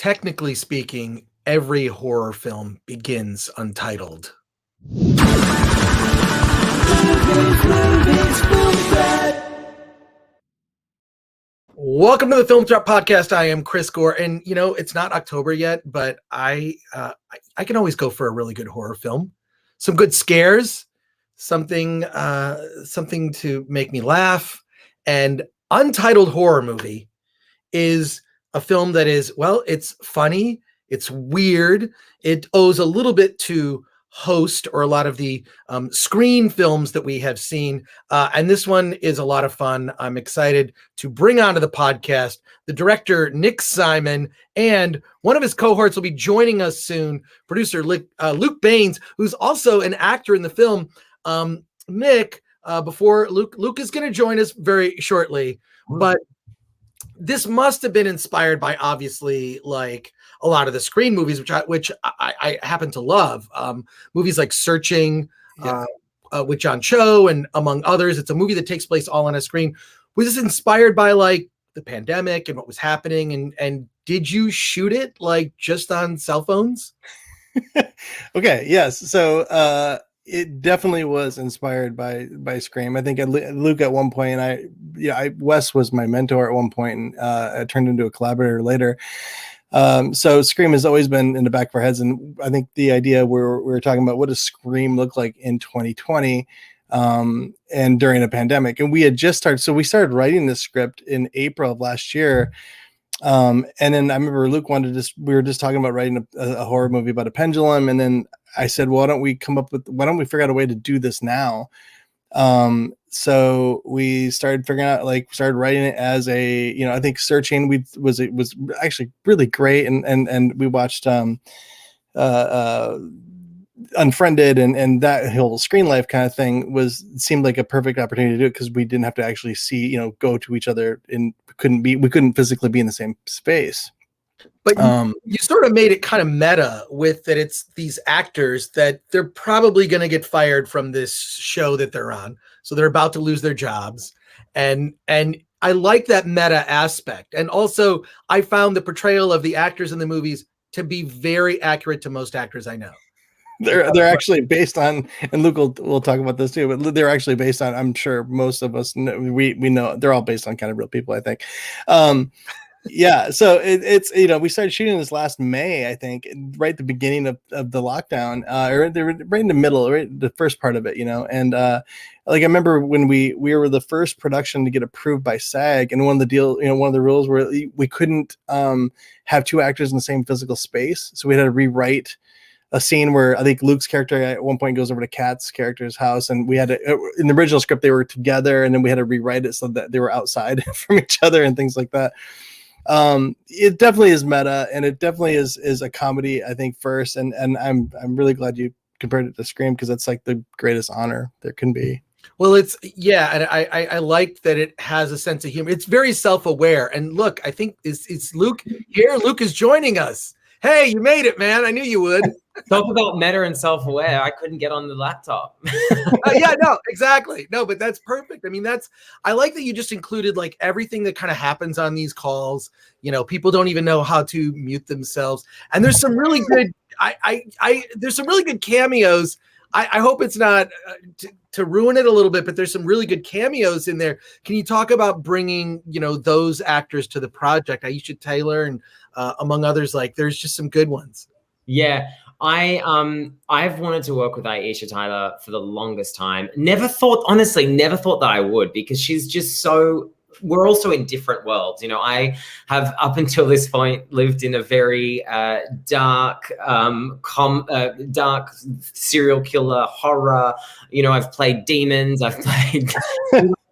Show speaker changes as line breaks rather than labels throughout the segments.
technically speaking, every horror film begins untitled. Welcome to the Film Trap Podcast. I am Chris Gore, and it's not October yet, but I can always go for a really good horror film, some good scares, something to make me laugh. And Untitled Horror Movie is a film that is, well, it's funny, it's weird, it owes a little bit to Host or a lot of the Screen films that we have seen. And this one is a lot of fun. I'm excited to bring onto the podcast the director, Nick Simon, and one of his cohorts will be joining us soon, producer Luke Baines, who's also an actor in the film. Nick, before Luke is going to join us very shortly, but this must have been inspired by obviously like a lot of the Screen movies, which I happen to love. Movies like Searching, with John Cho and among others. It's a movie that takes place all on a screen. Was this inspired by like the pandemic and what was happening? And did you shoot it like just on cell phones?
Okay. Yes. So it definitely was inspired by Scream. I think Luke at one point, Wes was my mentor at one point, and I turned into a collaborator later. So Scream has always been in the back of our heads, and I think the idea we were talking about, what does Scream look like in 2020 and during a pandemic? And we had just started, so we started writing this script in April of last year. And then I remember Luke we were just talking about writing a horror movie about a pendulum. And then I said, well, why don't we figure out a way to do this now? So we started started writing it as I think Searching was actually really great. And we watched, Unfriended and that whole Screen Life kind of thing seemed like a perfect opportunity to do it, because we didn't have to actually see, go to each other, and we couldn't physically be in the same space.
But you sort of made it kind of meta with that. It's these actors that they're probably going to get fired from this show that they're on. So they're about to lose their jobs. And I like that meta aspect. And also I found the portrayal of the actors in the movies to be very accurate to most actors I know.
They're actually based on, and Luke will talk about this too, but they're actually based on, I'm sure most of us know, we know they're all based on kind of real people, I think. Yeah, so it's we started shooting this last May, I think, right at the beginning of the lockdown, or they were right in the middle, right the first part of it, and I remember when we were the first production to get approved by SAG, and one of the rules were we couldn't have two actors in the same physical space, so we had to rewrite a scene where I think Luke's character at one point goes over to Kat's character's house, and we had to, in the original script they were together, and then we had to rewrite it so that they were outside from each other and things like that. It definitely is meta, and it definitely is a comedy, I think, first, and I'm really glad you compared it to Scream, because that's like the greatest honor there can be.
Well, and I like that it has a sense of humor. It's very self-aware. And look, I think it's Luke here. Luke is joining us. Hey, you made it, man. I knew you would.
Talk about meta and self-aware. I couldn't get on the laptop.
Yeah, no, exactly. No, but that's perfect. I mean, I like that you just included like everything that kind of happens on these calls. People don't even know how to mute themselves. And there's some really good, there's some really good cameos. I hope it's not to ruin it a little bit, but there's some really good cameos in there. Can you talk about bringing, those actors to the project? Aisha Taylor and among others, like there's just some good ones.
Yeah. I've wanted to work with Aisha Tyler for the longest time. Never thought that I would, because she's just so, we're also in different worlds. I have up until this point lived in a very dark serial killer horror. I've played demons, I've played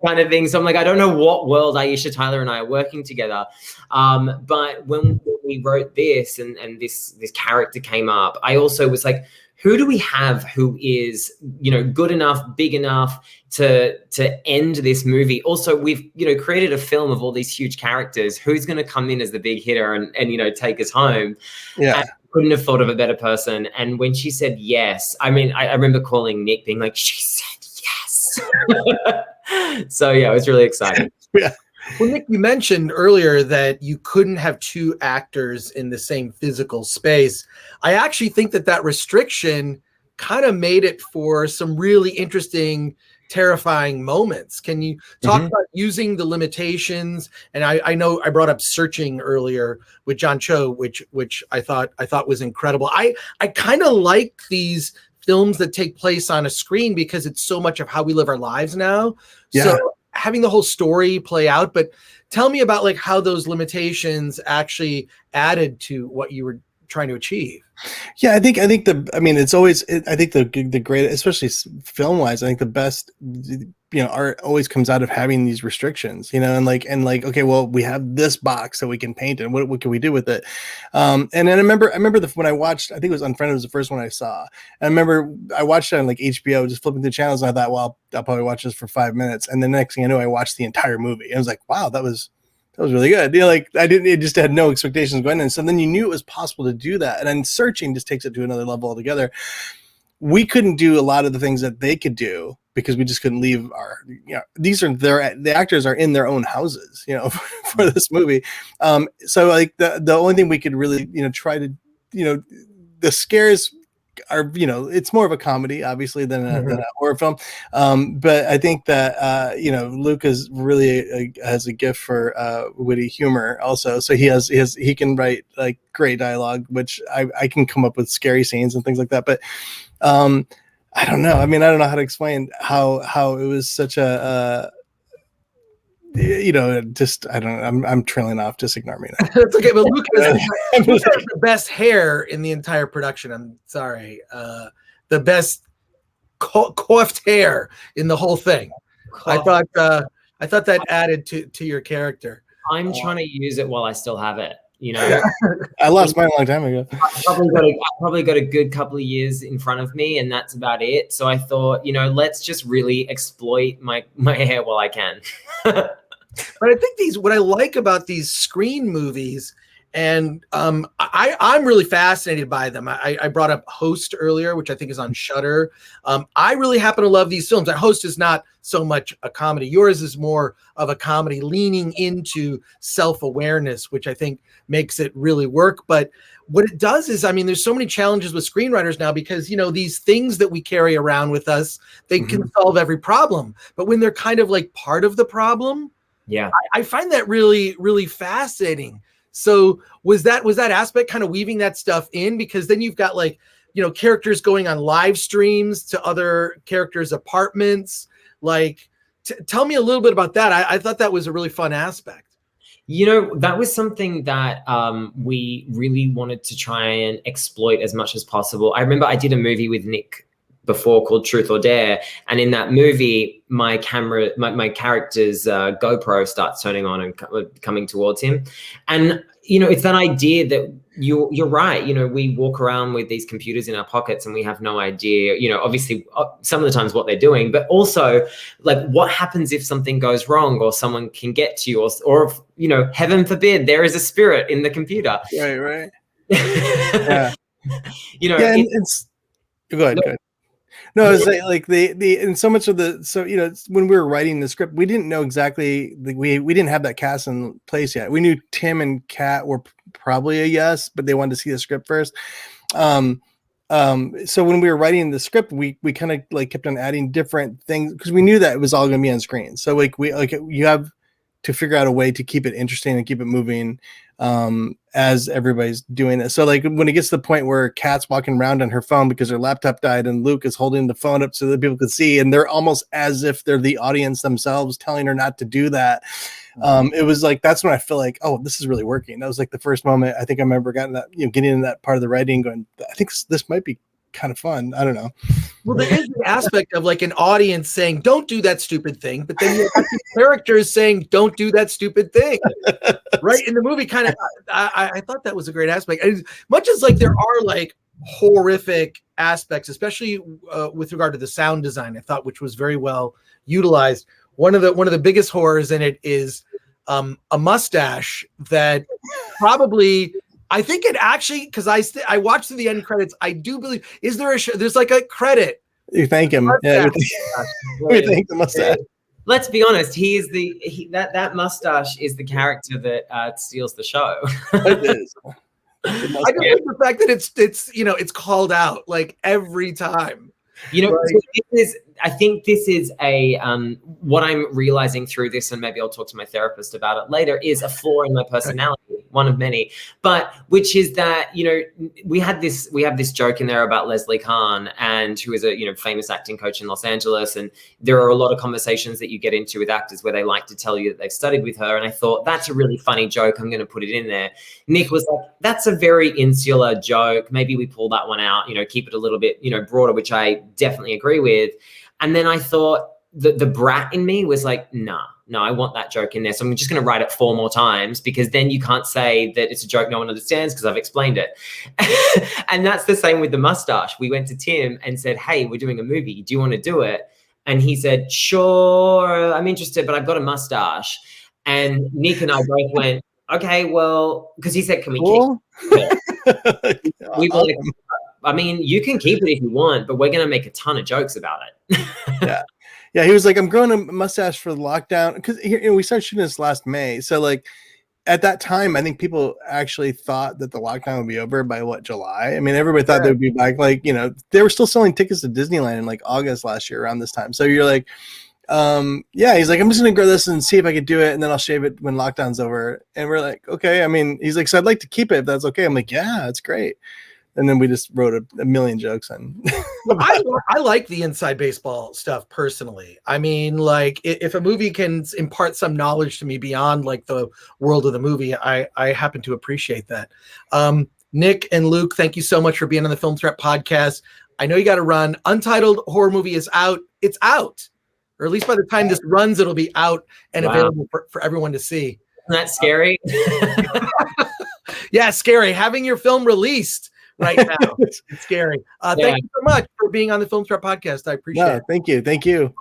kind of thing. So I'm like, I don't know what world Aisha Tyler and I are working together. But when we wrote this and this character came up, I also was like, who do we have who is, good enough, big enough to end this movie? Also, we've, created a film of all these huge characters. Who's going to come in as the big hitter and take us home?
Yeah.
And I couldn't have thought of a better person. And when she said yes, I mean, I remember calling Nick being like, she said yes. So yeah, it was really exciting.
Yeah.
Well, Nick, you mentioned earlier that you couldn't have two actors in the same physical space. I actually think that restriction kind of made it for some really interesting, terrifying moments. Can you talk about using the limitations? And I know I brought up Searching earlier with John Cho, which I thought was incredible. I kind of like these films that take place on a screen because it's so much of how we live our lives now.
Yeah.
So having the whole story play out, but tell me about like how those limitations actually added to what you were trying to achieve.
Yeah, I think it's always, I think the great, especially film wise, I think the best, art always comes out of having these restrictions, and like, okay, well, we have this box that we can paint and what can we do with it? And then I remember when I watched, I think it was Unfriended was the first one I saw. And I remember I watched it on like HBO, just flipping through channels. And I thought, well, I'll probably watch this for 5 minutes. And the next thing I know, I watched the entire movie. And I was like, wow, that was really good. It just had no expectations going in. So then you knew it was possible to do that. And then Searching just takes it to another level altogether. We couldn't do a lot of the things that they could do because we just couldn't leave the actors are in their own houses, for this movie. So like the only thing we could really, try to, the scares are, it's more of a comedy obviously than a horror film. But I think that Luke is really has a gift for witty humor also. So he can write like great dialogue, which I can come up with scary scenes and things like that. But I don't know. I mean, I don't know how to explain how it was such a just I don't know. I'm trailing off. Just ignore me now.
It's okay, but Luke has the best hair in the entire production. I'm sorry, the best coiffed hair in the whole thing. I thought that added to your character.
I'm trying to use it while I still have it.
I lost mine a long time ago.
I probably got a good couple of years in front of me, and that's about it. So I thought, let's just really exploit my hair while I can.
But I think what I like about these screen movies, and I'm really fascinated by them. I brought up Host earlier, which I think is on Shudder. I really happen to love these films. Host is not so much a comedy. Yours is more of a comedy leaning into self-awareness, which I think makes it really work. But what it does is, there's so many challenges with screenwriters now because, these things that we carry around with us, they can solve every problem. But when they're kind of like part of the problem, I find that really, really fascinating. So was that aspect kind of weaving that stuff in? Because then you've got like, characters going on live streams to other characters' apartments. Like, tell me a little bit about that. I thought that was a really fun aspect.
That was something that we really wanted to try and exploit as much as possible. I remember I did a movie with Nick before called Truth or Dare, and in that movie my character's GoPro starts turning on and coming towards him, and it's that idea that you're right. We walk around with these computers in our pockets and we have no idea, obviously some of the times what they're doing, but also like what happens if something goes wrong or someone can get to you, or heaven forbid there is a spirit in the computer.
Right.
Yeah.
It's go ahead. No, it's like the and so much of when we were writing the script, we didn't know exactly we didn't have that cast in place yet. We knew Tim and Kat were probably a yes, but they wanted to see the script first. So when we were writing the script, we kind of like kept on adding different things because we knew that it was all going to be on screen. So you have to figure out a way to keep it interesting and keep it moving as everybody's doing it. So like when it gets to the point where Kat's walking around on her phone because her laptop died and Luke is holding the phone up so that people can see, and they're almost as if they're the audience themselves telling her not to do that. It was like, that's when I feel like, oh, this is really working. That was like the first moment I think I remember getting into that part of the writing going, I think this might be kind of fun. I don't know.
Well, there is the aspect of like an audience saying, don't do that stupid thing. But then you have the characters saying, don't do that stupid thing. Right. In the movie, kind of, I thought that was a great aspect. As much as like there are like horrific aspects, especially with regard to the sound design, I thought, which was very well utilized. One of the biggest horrors in it is a mustache that probably, I think it actually, because I watched through the end credits, I do believe, there's like a credit.
You thank him. Yeah, we thank the mustache.
let's be honest. That mustache is the character that steals the show.
It is.
I just like the fact that it's called out like every time.
So I think this is a what I'm realizing through this, and maybe I'll talk to my therapist about it later, is a flaw in my personality, one of many, but which is that, we have this joke in there about Leslie Kahn, and who is a famous acting coach in Los Angeles, and there are a lot of conversations that you get into with actors where they like to tell you that they've studied with her, and I thought, that's a really funny joke, I'm going to put it in there. Nick was like, that's a very insular joke, maybe we pull that one out, keep it a little bit broader, which I definitely agree with. And then I thought the brat in me was like, no, I want that joke in there. So I'm just going to write it 4 more times, because then you can't say that it's a joke no one understands because I've explained it. And that's the same with the mustache. We went to Tim and said, hey, we're doing a movie. Do you want to do it? And he said, sure, I'm interested, but I've got a mustache. And Nick and I both went, okay, well, because he said, can we keep it? We were like, I mean, you can keep it if you want, but we're going to make a ton of jokes about it.
Yeah. He was like, I'm growing a mustache for the lockdown, because we started shooting this last May. So like at that time, I think people actually thought that the lockdown would be over by July. I mean, everybody thought they would be back. Like, they were still selling tickets to Disneyland in like August last year around this time. So you're like, he's like, I'm just going to grow this and see if I could do it. And then I'll shave it when lockdown's over. And we're like, okay. I mean, he's like, so I'd like to keep it if that's okay. I'm like, yeah, it's great. And then we just wrote a million jokes on.
I like the inside baseball stuff personally. I mean, like if a movie can impart some knowledge to me beyond like the world of the movie, I happen to appreciate that. Nick and Luke, thank you so much for being on the Film Threat podcast. I know you got to run. Untitled Horror Movie is out. It's out, or at least by the time this runs, it'll be out and available for everyone to see.
Isn't that scary?
Yeah, scary. Having your film released right now. It's scary. Thank you so much for being on the Film Threat podcast. I appreciate it.
Thank you.